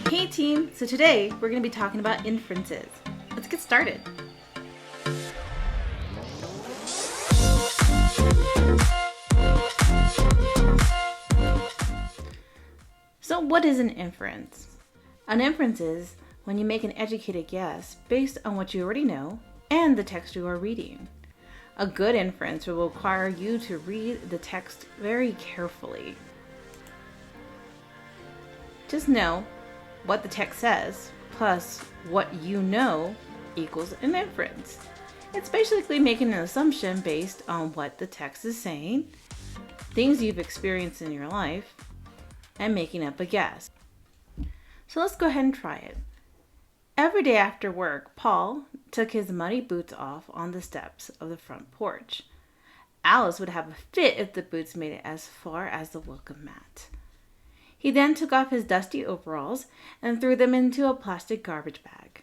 Hey team! So today we're going to be talking about inferences. Let's get started. So what is an inference? An inference is when you make an educated guess based on what you already know and the text you are reading. A good inference will require you to read the text very carefully. Just know what the text says plus what you know equals an inference. It's basically making an assumption based on what the text is saying, things you've experienced in your life, and making up a guess. So let's go ahead and try it. Every day after work, Paul took his muddy boots off on the steps of the front porch. Alice would have a fit if the boots made it as far as the welcome mat. He then took off his dusty overalls and threw them into a plastic garbage bag.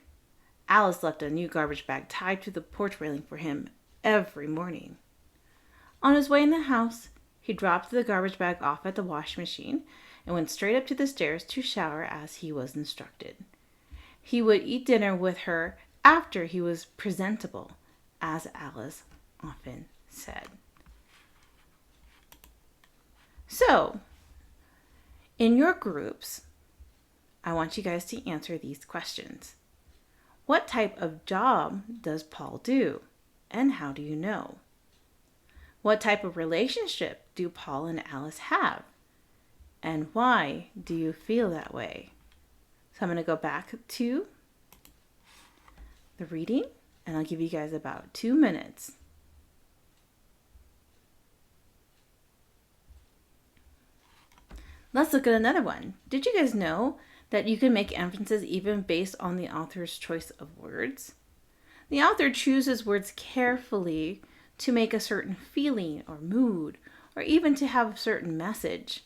Alice left a new garbage bag tied to the porch railing for him every morning. On his way in the house, he dropped the garbage bag off at the wash machine and went straight up to the stairs to shower as he was instructed. He would eat dinner with her after he was presentable, as Alice often said. So, in your groups, I want you guys to answer these questions. What type of job does Paul do, and how do you know? What type of relationship do Paul and Alice have, and why do you feel that way? So I'm going to go back to the reading, and I'll give you guys about 2 minutes. Let's look at another one. Did you guys know that you can make inferences even based on the author's choice of words? The author chooses words carefully to make a certain feeling or mood, or even to have a certain message.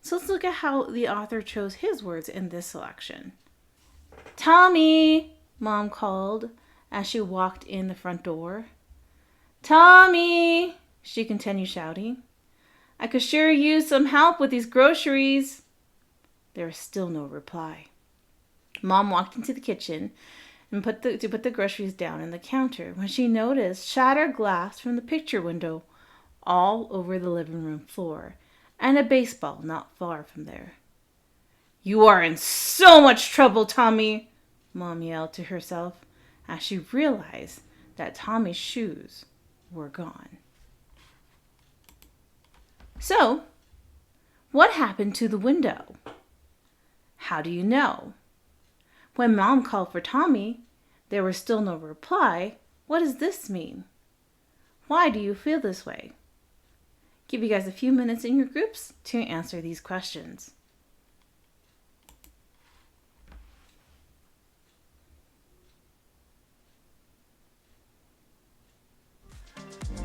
So let's look at how the author chose his words in this selection. "Tommy," Mom called as she walked in the front door. "Tommy," she continued shouting. "I could sure use some help with these groceries." There was still no reply. Mom walked into the kitchen and put the groceries down on the counter when she noticed shattered glass from the picture window all over the living room floor and a baseball not far from there. "You are in so much trouble, Tommy," Mom yelled to herself as she realized that Tommy's shoes were gone. So, what happened to the window? How do you know? When Mom called for Tommy, there was still no reply. What does this mean? Why do you feel this way? Give you guys a few minutes in your groups to answer these questions.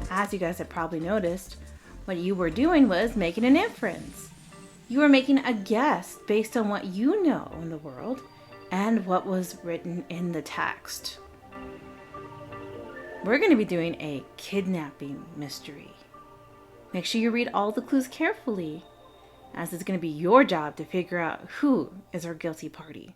As you guys have probably noticed, what you were doing was making an inference. You were making a guess based on what you know in the world and what was written in the text. We're going to be doing a kidnapping mystery. Make sure you read all the clues carefully, as it's going to be your job to figure out who is our guilty party.